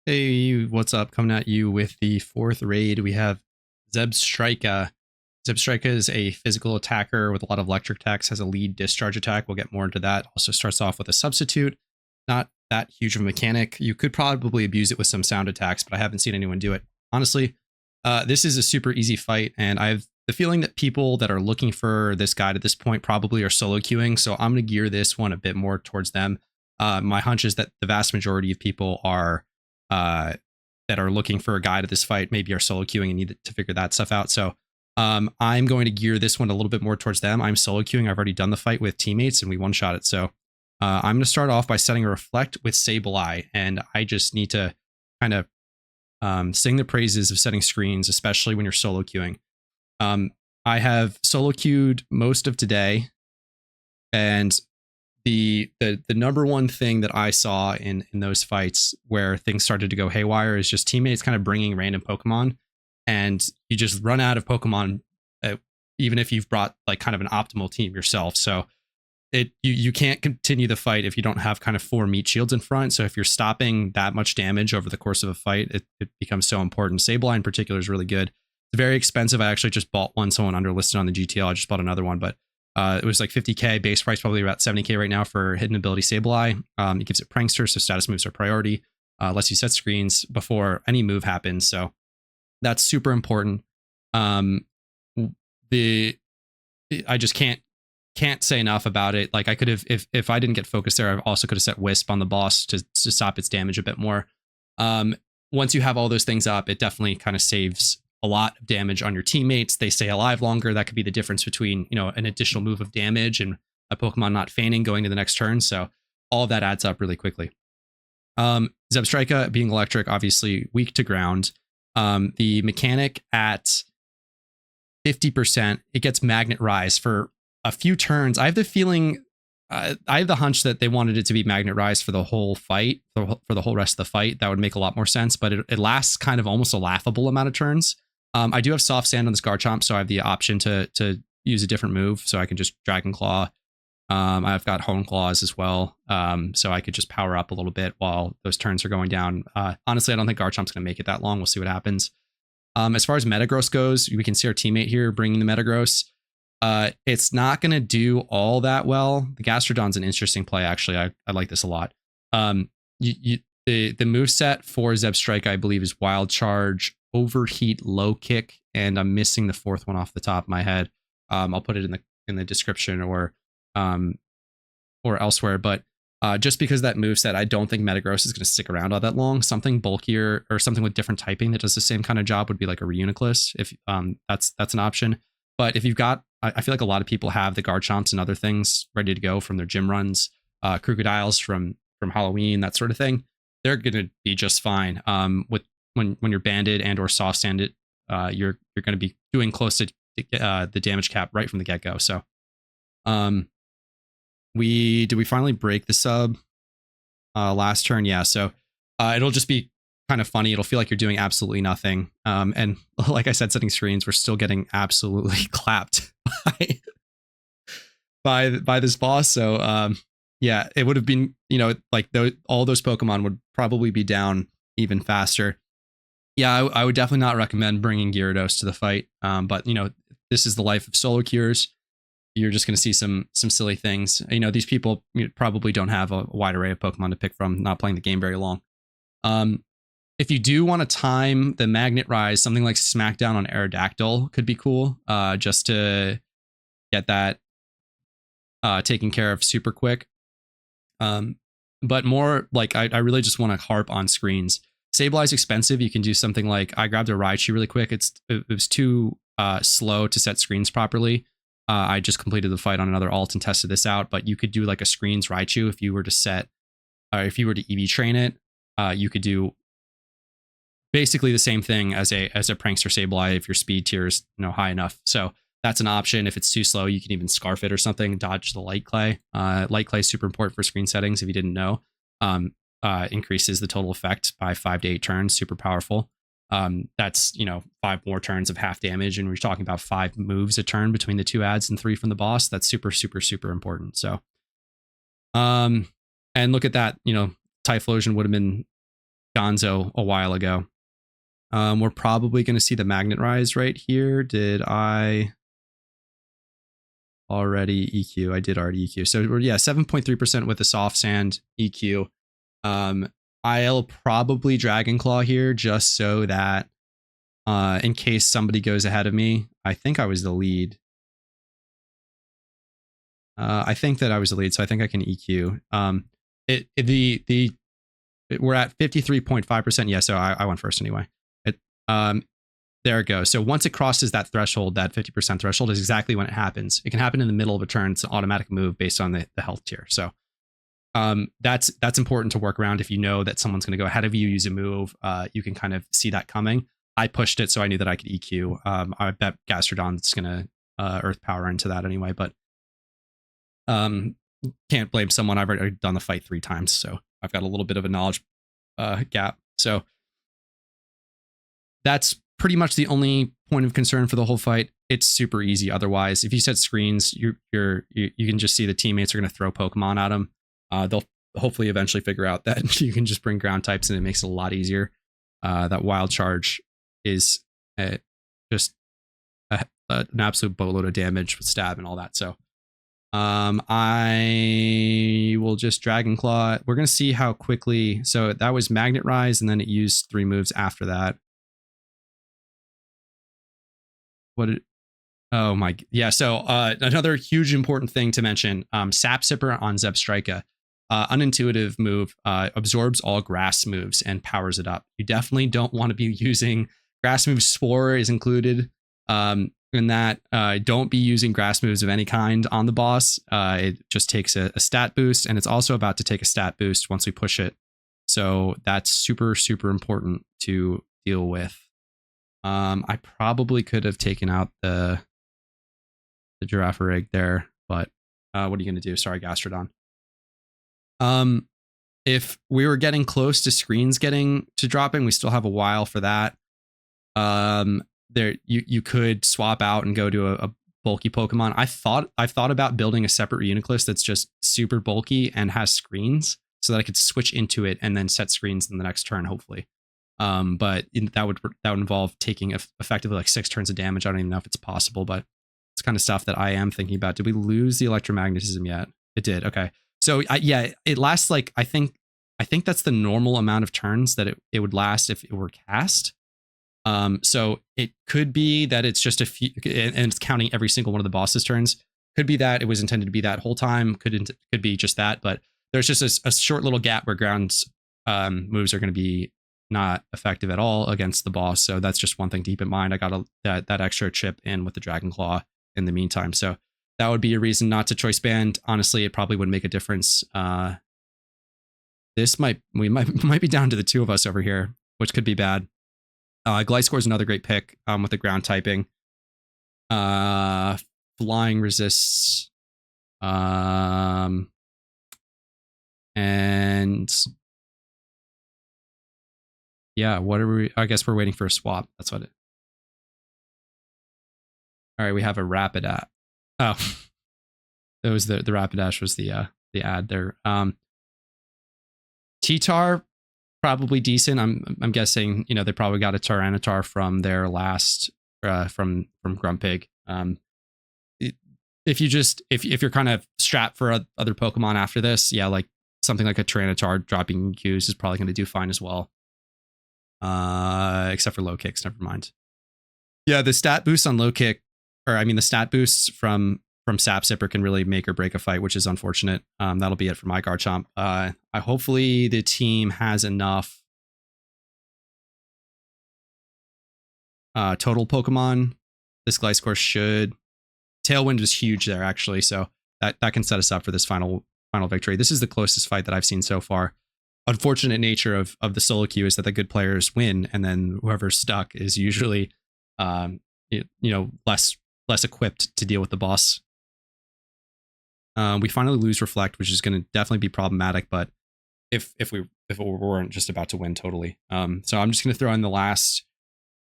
Hey, what's up? Coming at you with the fourth raid. We have Zebstrika. Zebstrika is a physical attacker with a lot of electric attacks, has a lead discharge attack. We'll get more into that. Also starts off with a substitute. Not that huge of a mechanic. You could probably abuse it with some sound attacks, but I haven't seen anyone do it. Honestly, this is a super easy fight, and I have the feeling that people that are looking for this guide at this point probably are solo queuing, so I'm going to gear this one a bit more towards them. My hunch is that the vast majority of people are uh, that are looking for a guide at this fight maybe are solo queuing and need to figure that stuff out. So I'm going to gear this one a little bit more towards them. I'm solo queuing. I've already done the fight with teammates and we one shot it. So I'm going to start off by setting a reflect with Sable Eye, and I just need to kind of sing the praises of setting screens, especially when you're solo queuing. I have solo queued most of today, and the number one thing that I saw in those fights where things started to go haywire is just teammates kind of bringing random Pokemon, and you just run out of Pokemon, even if you've brought like kind of an optimal team yourself. So you can't continue the fight if you don't have kind of 4 meat shields in front. So if you're stopping that much damage over the course of a fight, it becomes so important. Sableye in particular is really good. It's very expensive. I actually just bought one, someone underlisted on the GTL. I just bought another one, but it was like 50k base price, probably about 70k right now for hidden ability Sableye. It gives it prankster, so status moves are priority. Lets you set screens before any move happens, so that's super important. The I just can't say enough about it. Like I could have, if I didn't get focused there, I also could have set Wisp on the boss to stop its damage a bit more. Once you have all those things up, it definitely kind of saves a lot of damage on your teammates. They stay alive longer. That could be the difference between, an additional move of damage and a Pokemon not feigning going to the next turn. So all of that adds up really quickly. Zebstrika being electric, obviously weak to ground. The mechanic at 50%, it gets Magnet Rise for a few turns. I have the feeling, I have the hunch that they wanted it to be Magnet Rise for the whole fight, for the whole rest of the fight. That would make a lot more sense, but it lasts kind of almost a laughable amount of turns. I do have Soft Sand on this Garchomp, so I have the option to use a different move, so I can just Dragon Claw. I've got Hone Claws as well, so I could just power up a little bit while those turns are going down. Honestly, I don't think Garchomp's going to make it that long. We'll see what happens. As far as Metagross goes, we can see our teammate here bringing the Metagross. It's not going to do all that well. The Gastrodon's an interesting play, actually. I like this a lot. The moveset for Zebstrika, I believe, is Wild Charge, Overheat, Low Kick, and I'm missing the fourth one off the top of my head. I'll put it in the description or elsewhere. But just because that moveset, I don't think Metagross is going to stick around all that long. Something bulkier or something with different typing that does the same kind of job would be like a Reuniclus, if that's an option. But if you've got, I feel like a lot of people have the Garchomps and other things ready to go from their gym runs, Crocodiles from Halloween, that sort of thing. They're going to be just fine. With when you're banded and or soft sanded, you're going to be doing close to the damage cap right from the get go. So, we finally break the sub last turn? Yeah. So it'll just be kind of funny. It'll feel like you're doing absolutely nothing. And like I said, setting screens, we're still getting absolutely clapped by this boss. So yeah, it would have been, like all those Pokemon would probably be down even faster. Yeah, I would definitely not recommend bringing Gyarados to the fight. But this is the life of solo cures. You're just going to see some silly things. These people probably don't have a wide array of Pokemon to pick from, not playing the game very long. If you do want to time the Magnet Rise, something like Smackdown on Aerodactyl could be cool, just to get that taken care of super quick. But more like I really just want to harp on screens. Sableye is expensive. You can do something like, I grabbed a Raichu really quick. It was too slow to set screens properly. I just completed the fight on another alt and tested this out, but you could do like a screens Raichu if you were to set, if you were to EV train it. You could do basically the same thing as a prankster Sableye if your speed tier is high enough. So that's an option. If it's too slow, you can even scarf it or something. Dodge the light clay. Light clay is super important for screen settings. If you didn't know, increases the total effect by 5 to 8 turns. Super powerful. That's 5 more turns of half damage, and we're talking about 5 moves a turn between the 2 ads and 3 from the boss. That's super important. So and look at that, Typhlosion would have been Gonzo a while ago. We're probably going to see the Magnet Rise right here. Did I already EQ? I did already EQ. So we're, yeah, 7.3% with the soft sand EQ. I'll probably Dragon Claw here just so that in case somebody goes ahead of me. I think I was the lead. I think that I was the lead, so I think I can EQ. We're at 53.5%. Yeah, so I went first anyway. There it goes. So once it crosses that threshold, that 50% threshold is exactly when it happens. It can happen in the middle of a turn. It's an automatic move based on the health tier. So that's important to work around. If you know that someone's going to go ahead of you, use a move, you can kind of see that coming. I pushed it, so I knew that I could EQ. I bet Gastrodon's going to Earth Power into that anyway, but can't blame someone. I've already done the fight 3 times, so I've got a little bit of a knowledge gap. So that's pretty much the only point of concern for the whole fight. It's super easy. Otherwise, if you set screens, you can just see the teammates are going to throw Pokemon at them. They'll hopefully eventually figure out that you can just bring ground types, and it makes it a lot easier. That Wild Charge is just an absolute boatload of damage with stab and all that. So I will just Dragon Claw. We're going to see how quickly. So that was Magnet Rise, and then it used 3 moves after that. Oh my, yeah. So another huge important thing to mention, Sap Sipper on Zebstrika, unintuitive move, absorbs all grass moves and powers it up. You definitely don't want to be using grass moves. Spore is included in that. Don't be using grass moves of any kind on the boss. It just takes a stat boost, and it's also about to take a stat boost once we push it. So that's super, super important to deal with. I probably could have taken out the Giraffe Rig there, but what are you going to do? Sorry, Gastrodon. If we were getting close to screens getting to dropping, we still have a while for that. There you could swap out and go to a bulky Pokemon. I've thought about building a separate Uniclus that's just super bulky and has screens, so that I could switch into it and then set screens in the next turn, hopefully. But that would involve taking effectively like 6 turns of damage. I don't even know if it's possible, but it's kind of stuff that I am thinking about. Did we lose the electromagnetism yet? It did. Okay. So yeah, it lasts like, I think that's the normal amount of turns that it would last if it were cast. So it could be that it's just a few, and it's counting every single one of the boss's turns. Could be that it was intended to be that whole time. Could be just that, but there's just a short little gap where ground moves are going to be not effective at all against the boss. So that's just one thing to keep in mind. I got that extra chip in with the Dragon Claw in the meantime. So that would be a reason not to choice band. Honestly, it probably wouldn't make a difference. We might be down to the 2 of us over here, which could be bad. Gliscor is another great pick with the ground typing. Flying resists. And yeah, what are we? I guess we're waiting for a swap. That's what it. All right, we have a Rapidash. Oh, that was the Rapidash was the ad there. T-Tar probably decent. I'm guessing, you know, they probably got a Tyranitar from their last from Grumpig. If you're kind of strapped for other Pokemon after this, yeah, like something like a Tyranitar dropping Qs is probably going to do fine as well. Except for low kicks, never mind. Yeah, the stat boost on low kick, or I mean the stat boosts from Sap Sipper can really make or break a fight, which is unfortunate. That'll be it for my Garchomp. Hopefully the team has enough total Pokemon. This Gliscor should. Tailwind was huge there, actually, so that can set us up for this final victory. This is the closest fight that I've seen so far. Unfortunate nature of the solo queue is that the good players win, and then whoever's stuck is usually less equipped to deal with the boss. We finally lose Reflect, which is going to definitely be problematic, but if we weren't just about to win totally. So I'm just going to throw in the last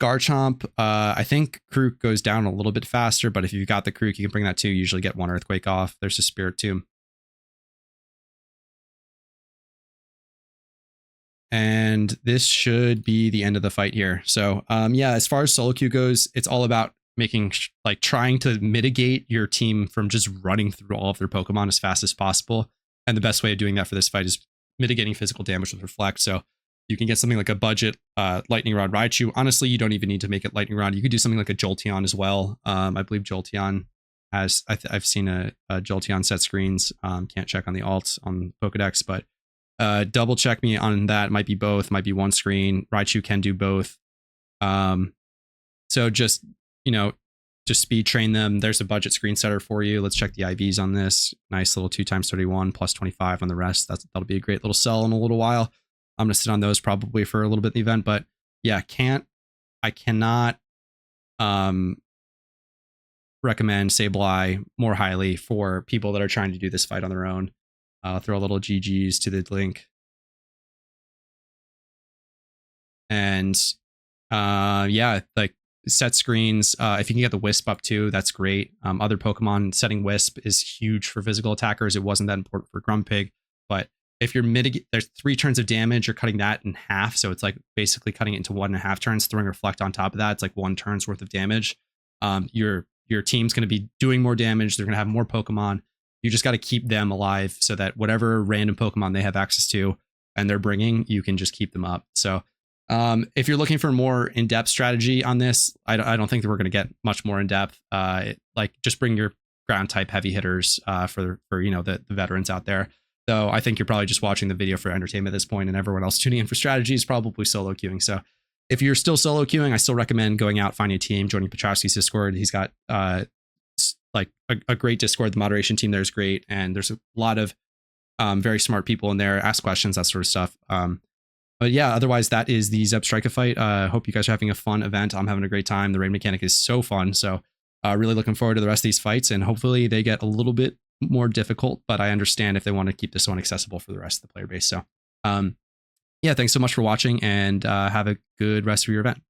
Garchomp. I think Krook goes down a little bit faster, but if you've got the Krook, you can bring that too. You usually get 1 Earthquake off. There's a Spirit Tomb. And this should be the end of the fight here. So yeah, as far as solo queue goes, it's all about making like trying to mitigate your team from just running through all of their Pokemon as fast as possible. And the best way of doing that for this fight is mitigating physical damage with Reflect. So you can get something like a budget Lightning Rod Raichu. Honestly, you don't even need to make it Lightning Rod. You could do something like a Jolteon as well. I believe Jolteon has, I've seen a Jolteon set screens. Can't check on the alts on Pokedex, but double check me on that. Might be both, might be one screen. Raichu can do both. So just, just speed train them. There's a budget screen setter for you. Let's check the IVs on this. Nice little 2 times 31 plus 25 on the rest. That'll be a great little sell in a little while. I'm going to sit on those probably for a little bit in the event, but yeah, I cannot recommend Sableye more highly for people that are trying to do this fight on their own. I'll throw a little GGs to the link. And yeah, like set screens. If you can get the Wisp up too, that's great. Other Pokemon setting Wisp is huge for physical attackers. It wasn't that important for Grumpig, but if you're there's 3 turns of damage, you're cutting that in half. So it's like basically cutting it into 1.5 turns, throwing Reflect on top of that. It's like 1 turn's worth of damage. Your team's going to be doing more damage. They're going to have more Pokemon. You just got to keep them alive so that whatever random Pokemon they have access to and they're bringing, you can just keep them up. So if you're looking for more in-depth strategy on this, I don't think that we're going to get much more in-depth. Like just bring your ground type heavy hitters for the veterans out there. So I think you're probably just watching the video for entertainment at this point, and everyone else tuning in for strategy is probably solo queuing. So if you're still solo queuing, I still recommend going out, finding a team, joining Petrowski's Discord. He's got like a great Discord. The moderation team there is great, and there's a lot of very smart people in there. Ask questions, that sort of stuff. But yeah, otherwise that is the Zebstrika fight. Hope you guys are having a fun event. I'm having a great time. The raid mechanic is so fun. So really looking forward to the rest of these fights, and hopefully they get a little bit more difficult, but I understand if they want to keep this one accessible for the rest of the player base. So yeah, thanks so much for watching, and have a good rest of your event.